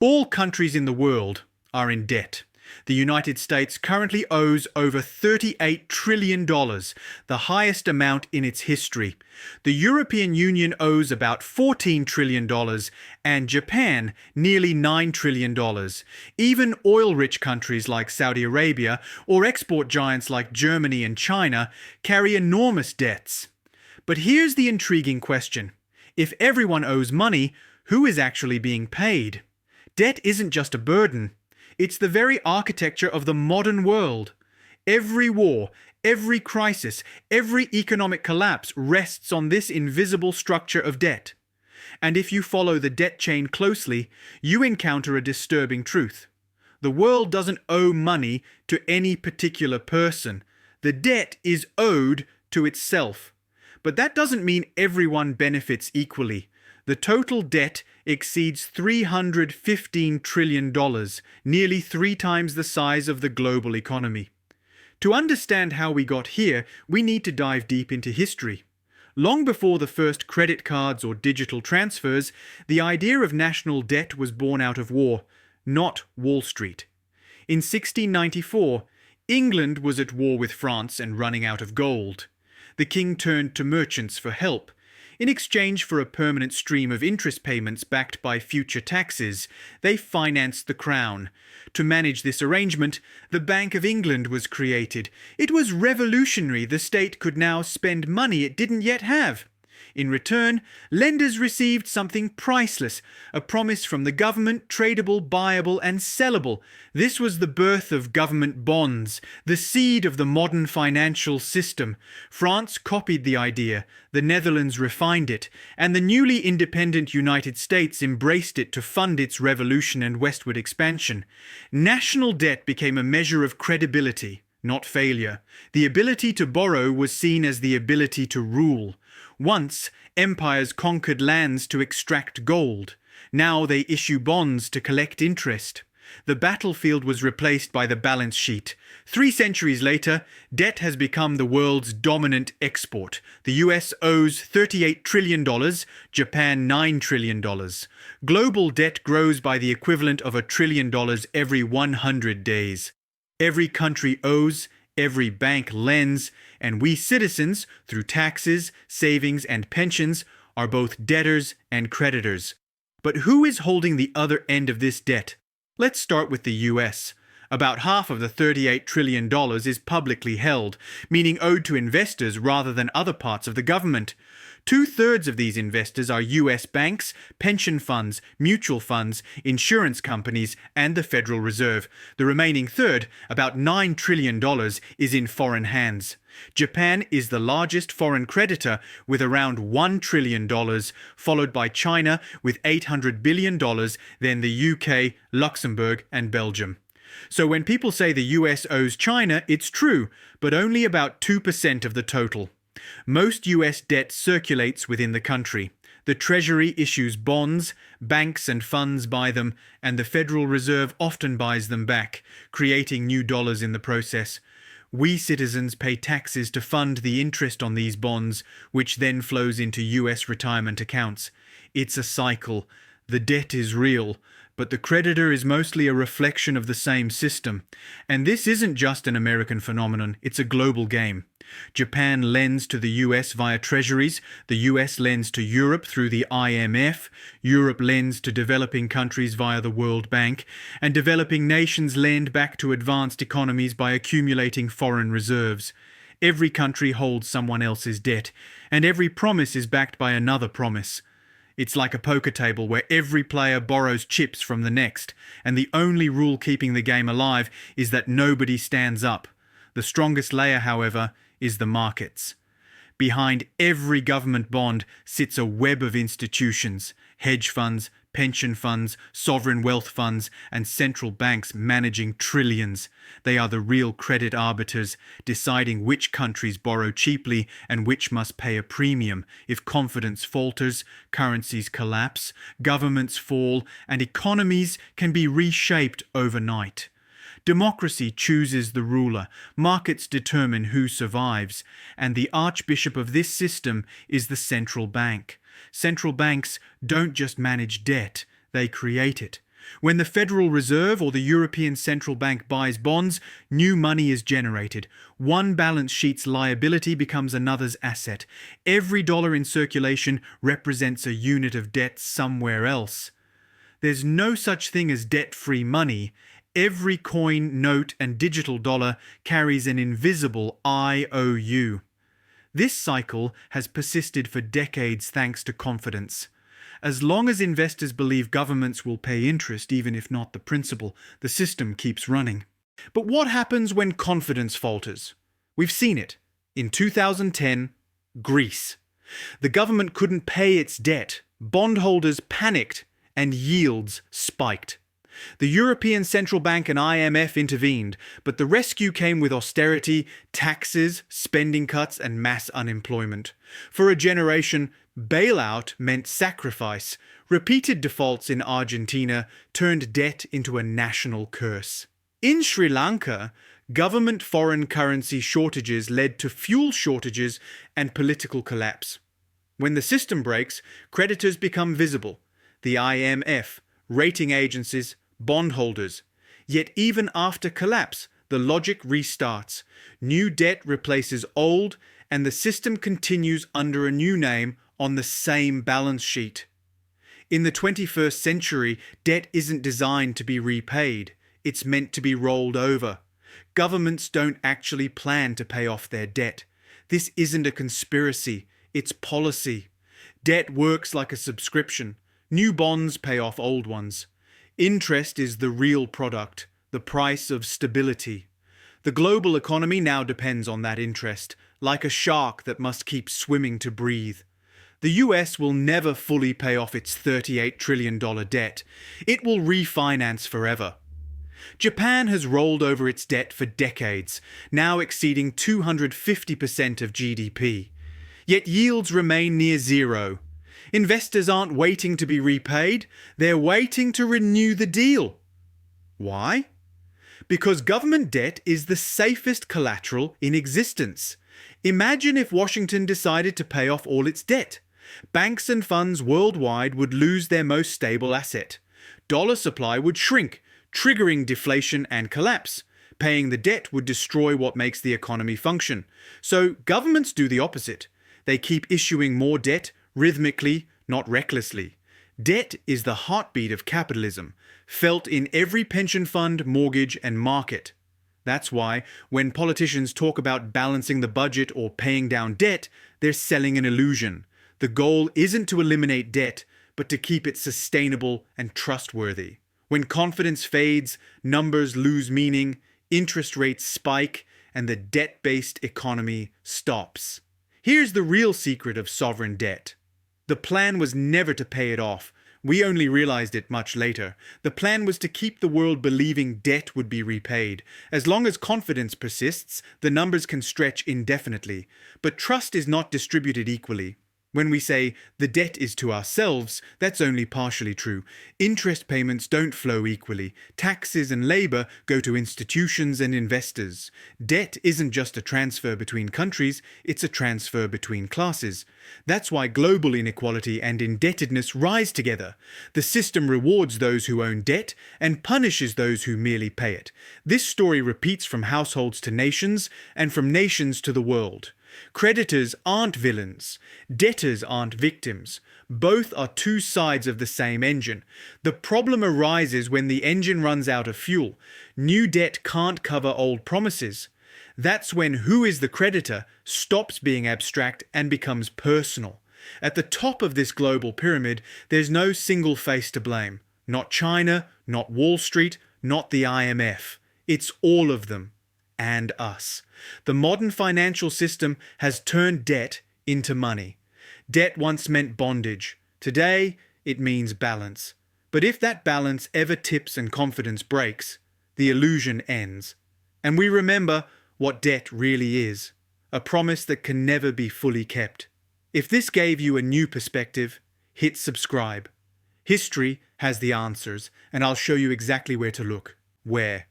All countries in the world are in debt. The United States currently owes over $38 trillion, the highest amount in its history. The European Union owes about $14 trillion, and Japan nearly $9 trillion. Even oil-rich countries like Saudi Arabia or export giants like Germany and China carry enormous debts. But here's the intriguing question. If everyone owes money, who is actually being paid? Debt isn't just a burden. It's the very architecture of the modern world. Every war, every crisis, every economic collapse rests on this invisible structure of debt. And if you follow the debt chain closely, you encounter a disturbing truth. The world doesn't owe money to any particular person. The debt is owed to itself. But that doesn't mean everyone benefits equally. The total debt exceeds $315 trillion, nearly 3 times the size of the global economy. To understand how we got here, we need to dive deep into history. Long before the first credit cards or digital transfers, the idea of national debt was born out of war, not Wall Street. In 1694, England was at war with France and running out of gold. The king turned to merchants for help. In exchange for a permanent stream of interest payments backed by future taxes, they financed the crown. To manage this arrangement, the Bank of England was created. It was revolutionary. The state could now spend money it didn't yet have. In return, lenders received something priceless, a promise from the government, tradable, buyable, and sellable. This was the birth of government bonds, the seed of the modern financial system. France copied the idea, the Netherlands refined it, and the newly independent United States embraced it to fund its revolution and westward expansion. National debt became a measure of credibility, not failure. The ability to borrow was seen as the ability to rule. Once, empires conquered lands to extract gold. Now they issue bonds to collect interest. The battlefield was replaced by the balance sheet. 3 centuries later, debt has become the world's dominant export. The US owes $38 trillion, Japan $9 trillion. Global debt grows by the equivalent of $1 trillion every 100 days. Every country owes, every bank lends, and we citizens, through taxes, savings, and pensions, are both debtors and creditors. But who is holding the other end of this debt? Let's start with the US. About half of the $38 trillion is publicly held, meaning owed to investors rather than other parts of the government. 2/3 of these investors are US banks, pension funds, mutual funds, insurance companies, and the Federal Reserve. The remaining third, about $9 trillion, is in foreign hands. Japan is the largest foreign creditor with around $1 trillion, followed by China with $800 billion, then the UK, Luxembourg, and Belgium. So when people say the US owes China, it's true, but only about 2% of the total. Most US debt circulates within the country. The Treasury issues bonds, banks and funds buy them, and the Federal Reserve often buys them back, creating new dollars in the process. We citizens pay taxes to fund the interest on these bonds, which then flows into US retirement accounts. It's a cycle. The debt is real, but the creditor is mostly a reflection of the same system. And this isn't just an American phenomenon, it's a global game. Japan lends to the US via treasuries, the US lends to Europe through the IMF, Europe lends to developing countries via the World Bank, and developing nations lend back to advanced economies by accumulating foreign reserves. Every country holds someone else's debt, and every promise is backed by another promise. It's like a poker table where every player borrows chips from the next, and the only rule keeping the game alive is that nobody stands up. The strongest layer, however, is the markets. Behind every government bond sits a web of institutions, hedge funds, pension funds, sovereign wealth funds, and central banks managing trillions. They are the real credit arbiters, deciding which countries borrow cheaply and which must pay a premium if confidence falters, currencies collapse, governments fall, and economies can be reshaped overnight. Democracy chooses the ruler, markets determine who survives, and the archbishop of this system is the central bank. Central banks don't just manage debt, they create it. When the Federal Reserve or the European Central Bank buys bonds, new money is generated. One balance sheet's liability becomes another's asset. Every dollar in circulation represents a unit of debt somewhere else. There's no such thing as debt-free money. Every coin, note, and digital dollar carries an invisible IOU. This cycle has persisted for decades thanks to confidence. As long as investors believe governments will pay interest, even if not the principal, the system keeps running. But what happens when confidence falters? We've seen it. In 2010, Greece. The government couldn't pay its debt. Bondholders panicked and yields spiked. The European Central Bank and IMF intervened, but the rescue came with austerity, taxes, spending cuts, and mass unemployment. For a generation, bailout meant sacrifice. Repeated defaults in Argentina turned debt into a national curse. In Sri Lanka, government foreign currency shortages led to fuel shortages and political collapse. When the system breaks, creditors become visible. The IMF, rating agencies, bondholders. Yet even after collapse, the logic restarts. New debt replaces old, and the system continues under a new name on the same balance sheet. In the 21st century, debt isn't designed to be repaid. It's meant to be rolled over. Governments don't actually plan to pay off their debt. This isn't a conspiracy. It's policy. Debt works like a subscription. New bonds pay off old ones. Interest is the real product, the price of stability. The global economy now depends on that interest, like a shark that must keep swimming to breathe. The US will never fully pay off its $38 trillion debt. It will refinance forever. Japan has rolled over its debt for decades, now exceeding 250% of GDP. Yet yields remain near zero. Investors aren't waiting to be repaid, they're waiting to renew the deal. Why? Because government debt is the safest collateral in existence. Imagine if Washington decided to pay off all its debt. Banks and funds worldwide would lose their most stable asset. Dollar supply would shrink, triggering deflation and collapse. Paying the debt would destroy what makes the economy function. So governments do the opposite. They keep issuing more debt, rhythmically, not recklessly. Debt is the heartbeat of capitalism, felt in every pension fund, mortgage, and market. That's why, when politicians talk about balancing the budget or paying down debt, they're selling an illusion. The goal isn't to eliminate debt, but to keep it sustainable and trustworthy. When confidence fades, numbers lose meaning, interest rates spike, and the debt-based economy stops. Here's the real secret of sovereign debt. The plan was never to pay it off. We only realized it much later. The plan was to keep the world believing debt would be repaid. As long as confidence persists, the numbers can stretch indefinitely. But trust is not distributed equally. When we say the debt is to ourselves, that's only partially true. Interest payments don't flow equally. Taxes and labor go to institutions and investors. Debt isn't just a transfer between countries, it's a transfer between classes. That's why global inequality and indebtedness rise together. The system rewards those who own debt and punishes those who merely pay it. This story repeats from households to nations and from nations to the world. Creditors aren't villains. Debtors aren't victims. Both are two sides of the same engine. The problem arises when the engine runs out of fuel. New debt can't cover old promises. That's when who is the creditor stops being abstract and becomes personal. At the top of this global pyramid, there's no single face to blame. Not China, not Wall Street, not the IMF. It's all of them. And us. The modern financial system has turned debt into money. Debt once meant bondage. Today, it means balance. But if that balance ever tips and confidence breaks, the illusion ends. And we remember what debt really is. A promise that can never be fully kept. If this gave you a new perspective, hit subscribe. History has the answers, and I'll show you exactly where to look. Where?